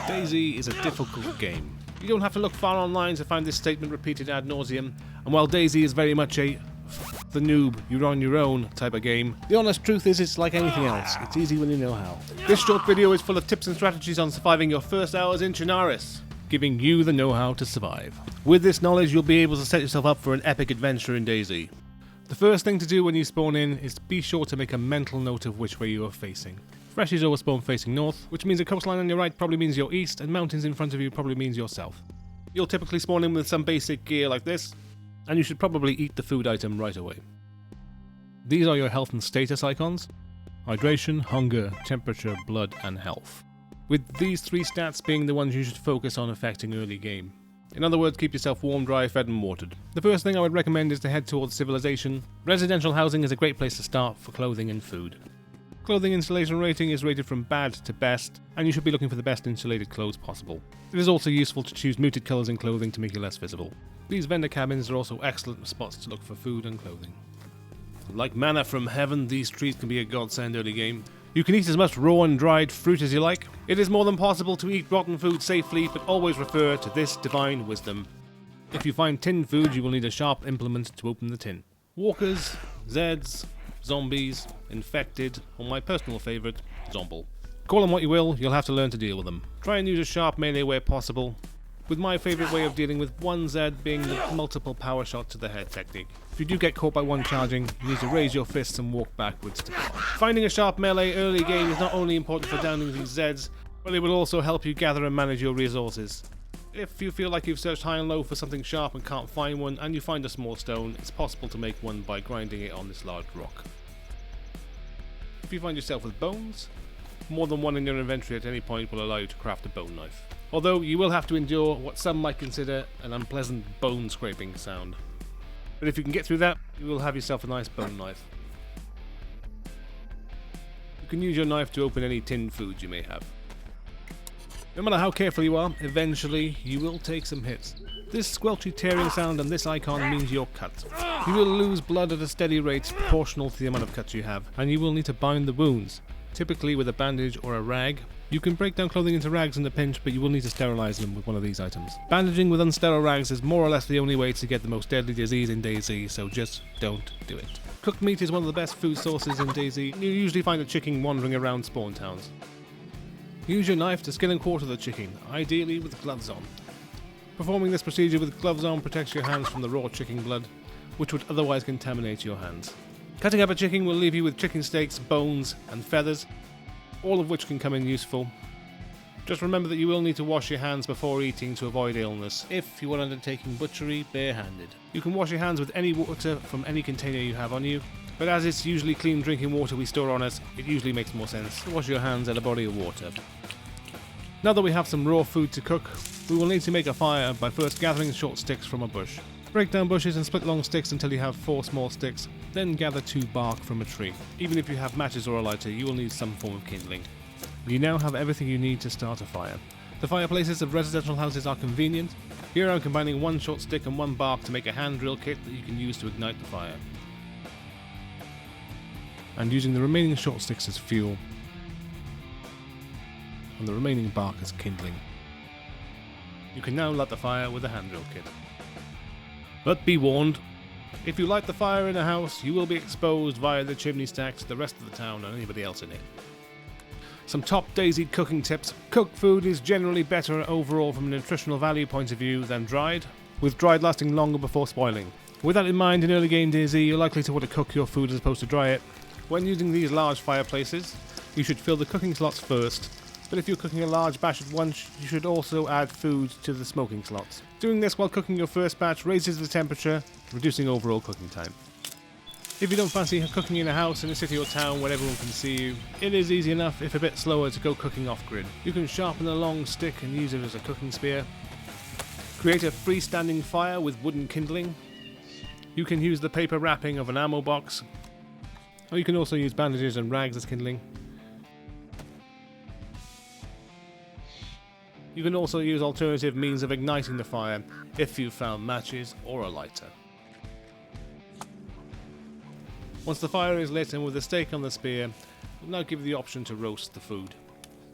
DayZ is a difficult game. You don't have to look far online to find this statement repeated ad nauseum, and while DayZ is very much a the noob, you're on your own type of game, the honest truth is it's like anything else, it's easy when you know how. This short video is full of tips and strategies on surviving your first hours in Chernarus, giving you the know-how to survive. With this knowledge you'll be able to set yourself up for an epic adventure in DayZ. The first thing to do when you spawn in is be sure to make a mental note of which way you are facing. Freshies always spawn facing north, which means a coastline on your right probably means you're east, and mountains in front of you probably means you're south. You'll typically spawn in with some basic gear like this, and you should probably eat the food item right away. These are your health and status icons: hydration, hunger, temperature, blood, and health. With these three stats being the ones you should focus on affecting early game. In other words, keep yourself warm, dry, fed and watered. The first thing I would recommend is to head towards civilization. Residential housing is a great place to start for clothing and food. Clothing installation rating is rated from bad to best, and you should be looking for the best insulated clothes possible. It is also useful to choose muted colours in clothing to make you less visible. These vendor cabins are also excellent spots to look for food and clothing. Like manna from heaven, these trees can be a godsend early game. You can eat as much raw and dried fruit as you like. It is more than possible to eat rotten food safely, but always refer to this divine wisdom. If you find tinned food, you will need a sharp implement to open the tin. Walkers, Zeds, zombies, infected, or my personal favourite, Zomble. Call them what you will, you'll have to learn to deal with them. Try and use a sharp melee where possible, with my favourite way of dealing with one Zed being the multiple power shot to the head technique. If you do get caught by one charging, you need to raise your fists and walk backwards to block. Finding a sharp melee early game is not only important for downing these Zeds, but it will also help you gather and manage your resources. If you feel like you've searched high and low for something sharp and can't find one, and you find a small stone, it's possible to make one by grinding it on this large rock. If you find yourself with bones, more than one in your inventory at any point will allow you to craft a bone knife. Although you will have to endure what some might consider an unpleasant bone scraping sound. But if you can get through that, you will have yourself a nice bone knife. You can use your knife to open any tinned food you may have. No matter how careful you are, eventually you will take some hits. This squelchy tearing sound and this icon means you're cut. You will lose blood at a steady rate proportional to the amount of cuts you have, and you will need to bind the wounds, typically with a bandage or a rag. You can break down clothing into rags in a pinch, but you will need to sterilize them with one of these items. Bandaging with unsterile rags is more or less the only way to get the most deadly disease in DayZ, so just don't do it. Cooked meat is one of the best food sources in DayZ. You usually find a chicken wandering around spawn towns. Use your knife to skin and quarter the chicken, ideally with gloves on. Performing this procedure with gloves on protects your hands from the raw chicken blood, which would otherwise contaminate your hands. Cutting up a chicken will leave you with chicken steaks, bones and feathers, all of which can come in useful. Just remember that you will need to wash your hands before eating to avoid illness, if you are undertaking butchery barehanded. You can wash your hands with any water from any container you have on you, but as it's usually clean drinking water we store on us, it usually makes more sense to wash your hands at a body of water. Now that we have some raw food to cook, we will need to make a fire by first gathering short sticks from a bush. Break down bushes and split long sticks until you have 4 small sticks, then gather 2 bark from a tree. Even if you have matches or a lighter, you will need some form of kindling. You now have everything you need to start a fire. The fireplaces of residential houses are convenient. Here I'm combining 1 short stick and 1 bark to make a hand drill kit that you can use to ignite the fire. And using the remaining short sticks as fuel, and the remaining bark as kindling. You can now light the fire with a hand drill kit. But be warned, if you light the fire in a house, you will be exposed via the chimney stack to the rest of the town and anybody else in it. Some top DayZ cooking tips. Cooked food is generally better overall from a nutritional value point of view than dried, with dried lasting longer before spoiling. With that in mind, in early game DayZ, you're likely to want to cook your food as opposed to dry it. When using these large fireplaces, you should fill the cooking slots first, but if you're cooking a large batch at once, you should also add food to the smoking slots. Doing this while cooking your first batch raises the temperature, reducing overall cooking time. If you don't fancy cooking in a house in a city or town where everyone can see you, it is easy enough, if a bit slower, to go cooking off-grid. You can sharpen a long stick and use it as a cooking spear. Create a freestanding fire with wooden kindling. You can use the paper wrapping of an ammo box, or you can also use bandages and rags as kindling. You can also use alternative means of igniting the fire if you've found matches or a lighter. Once the fire is lit and with the steak on the spear, we'll now give you the option to roast the food.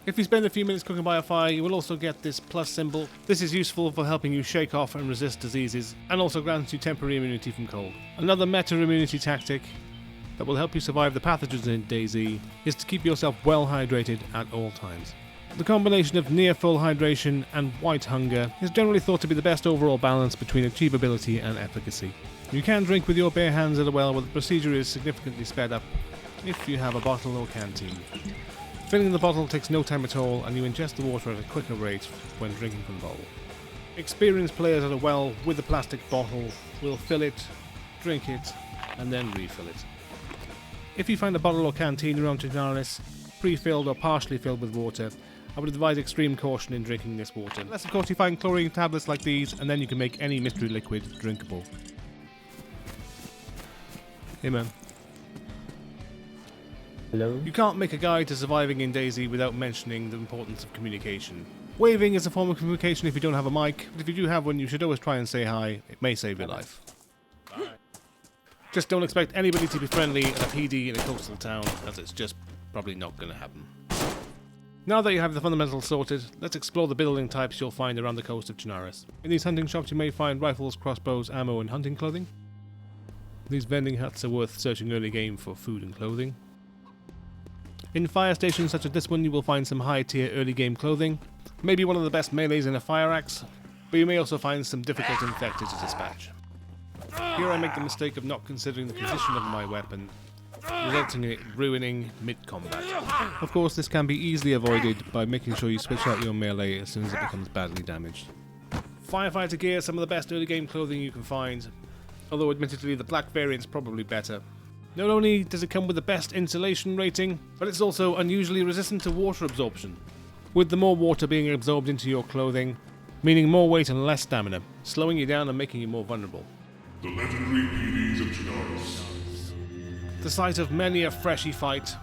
If you spend a few minutes cooking by a fire, you will also get this plus symbol. This is useful for helping you shake off and resist diseases, and also grants you temporary immunity from cold. Another meta immunity tactic that will help you survive the pathogens in DayZ is to keep yourself well hydrated at all times. The combination of near full hydration and white hunger is generally thought to be the best overall balance between achievability and efficacy. You can drink with your bare hands at a well, but the procedure is significantly sped up if you have a bottle or canteen. Filling the bottle takes no time at all, and you ingest the water at a quicker rate when drinking from the bowl. Experienced players at a well with a plastic bottle will fill it, drink it, and then refill it. If you find a bottle or canteen around Chernarus, pre-filled or partially filled with water, I would advise extreme caution in drinking this water. Unless of course you find chlorine tablets like these, and then you can make any mystery liquid drinkable. Hey man. Hello? You can't make a guide to surviving in DayZ without mentioning the importance of communication. Waving is a form of communication if you don't have a mic, but if you do have one, you should always try and say hi. It may save your life. Just don't expect anybody to be friendly at a PD in a coastal town, as it's just probably not going to happen. Now that you have the fundamentals sorted, let's explore the building types you'll find around the coast of Chernarus. In these hunting shops you may find rifles, crossbows, ammo and hunting clothing. These vending huts are worth searching early game for food and clothing. In fire stations such as this one you will find some high tier early game clothing, maybe one of the best melees in a fire axe, but you may also find some difficult infected to dispatch. Here I make the mistake of not considering the position of my weapon, resulting in it ruining mid-combat. Of course this can be easily avoided by making sure you switch out your melee as soon as it becomes badly damaged. Firefighter gear is some of the best early game clothing you can find, although admittedly the black variant's probably better. Not only does it come with the best insulation rating, but it's also unusually resistant to water absorption, with the more water being absorbed into your clothing, meaning more weight and less stamina, slowing you down and making you more vulnerable. The legendary PDs of Chernarus. The site of many a freshy fight,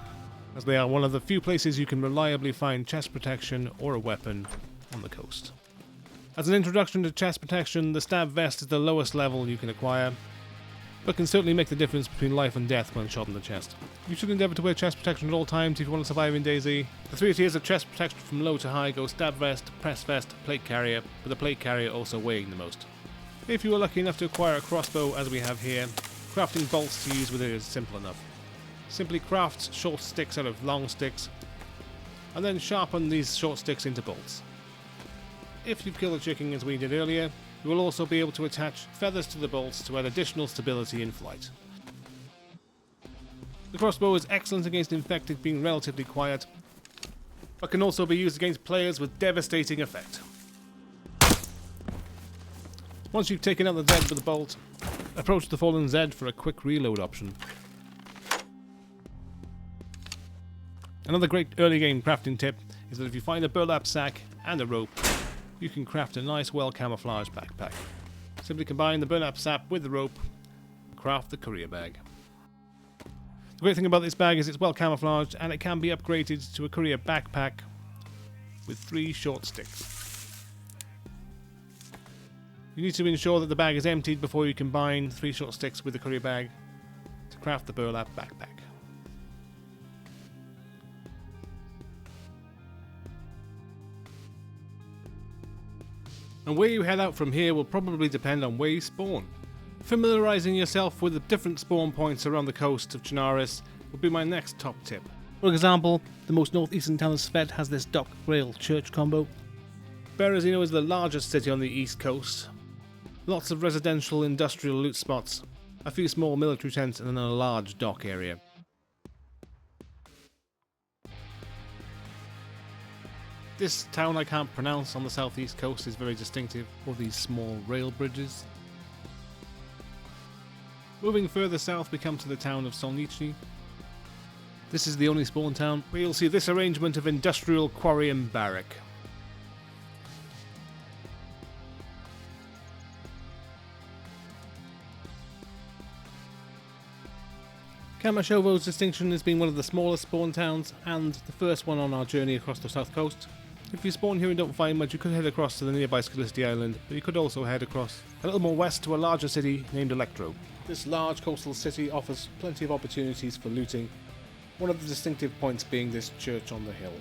as they are one of the few places you can reliably find chest protection or a weapon on the coast. As an introduction to chest protection, the stab vest is the lowest level you can acquire, but can certainly make the difference between life and death when shot in the chest. You should endeavour to wear chest protection at all times if you want to survive in DayZ. The 3 tiers of chest protection from low to high go stab vest, press vest, plate carrier, with the plate carrier also weighing the most. If you are lucky enough to acquire a crossbow as we have here, crafting bolts to use with it is simple enough. Simply craft short sticks out of long sticks, and then sharpen these short sticks into bolts. If you've killed a chicken as we did earlier, you will also be able to attach feathers to the bolts to add additional stability in flight. The crossbow is excellent against infected, being relatively quiet, but can also be used against players with devastating effect. Once you've taken out the Zed with the bolt, approach the fallen Zed for a quick reload option. Another great early game crafting tip is that if you find a burlap sack and a rope, you can craft a nice well camouflaged backpack. Simply combine the burlap sack with the rope, craft the courier bag. The great thing about this bag is it's well camouflaged and it can be upgraded to a courier backpack with 3 short sticks. You need to ensure that the bag is emptied before you combine 3 short sticks with the courier bag to craft the burlap backpack. And where you head out from here will probably depend on where you spawn. Familiarising yourself with the different spawn points around the coast of Chernarus would be my next top tip. For example, the most northeastern town of Svet has this dock rail church combo. Berezino is the largest city on the east coast. Lots of residential industrial loot spots, a few small military tents and then a large dock area. This town I can't pronounce on the southeast coast is very distinctive for these small rail bridges. Moving further south we come to the town of Solnichny. This is the only spawn town where you'll see this arrangement of industrial quarry and barrack. Kamashovo's distinction as being one of the smallest spawn towns and the first one on our journey across the south coast. If you spawn here and don't find much, you could head across to the nearby Skalisty Island, but you could also head across a little more west to a larger city named Electro. This large coastal city offers plenty of opportunities for looting, one of the distinctive points being this church on the hill.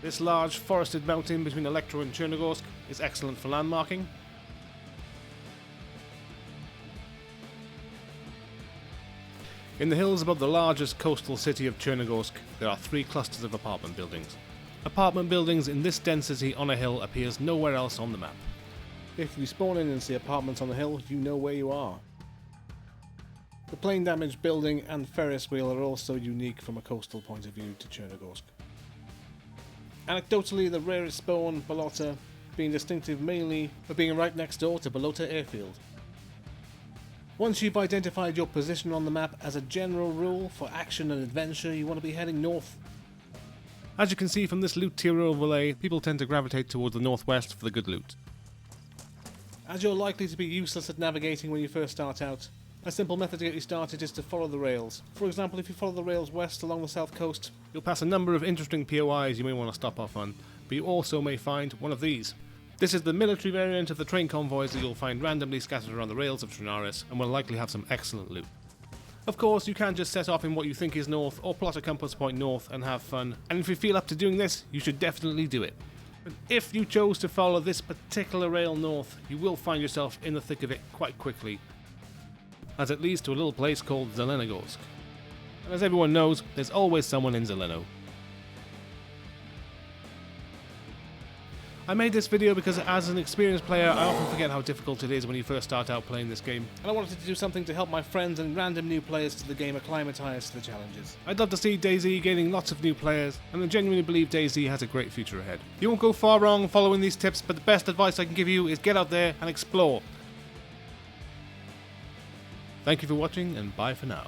This large forested mountain between Electro and Chernarus is excellent for landmarking. In the hills above the largest coastal city of Chernarus, there are 3 clusters of apartment buildings. Apartment buildings in this density on a hill appears nowhere else on the map. If you spawn in and see apartments on the hill, you know where you are. The plane damaged building and Ferris wheel are also unique from a coastal point of view to Chernarus. Anecdotally, the rarest spawn, Balota, being distinctive mainly for being right next door to Balota Airfield. Once you've identified your position on the map, as a general rule, for action and adventure, you want to be heading north. As you can see from this loot tier overlay, people tend to gravitate towards the northwest for the good loot. As you're likely to be useless at navigating when you first start out, a simple method to get you started is to follow the rails. For example, if you follow the rails west along the south coast, you'll pass a number of interesting POIs you may want to stop off on, but you also may find one of these. This is the military variant of the train convoys that you'll find randomly scattered around the rails of Chernarus and will likely have some excellent loot. Of course, you can just set off in what you think is north or plot a compass point north and have fun, and if you feel up to doing this, you should definitely do it. But if you chose to follow this particular rail north, you will find yourself in the thick of it quite quickly, as it leads to a little place called Zelenogorsk. And as everyone knows, there's always someone in Zeleno. I made this video because as an experienced player, I often forget how difficult it is when you first start out playing this game, and I wanted to do something to help my friends and random new players to the game acclimatise to the challenges. I'd love to see DayZ gaining lots of new players, and I genuinely believe DayZ has a great future ahead. You won't go far wrong following these tips, but the best advice I can give you is get out there and explore. Thank you for watching, and bye for now.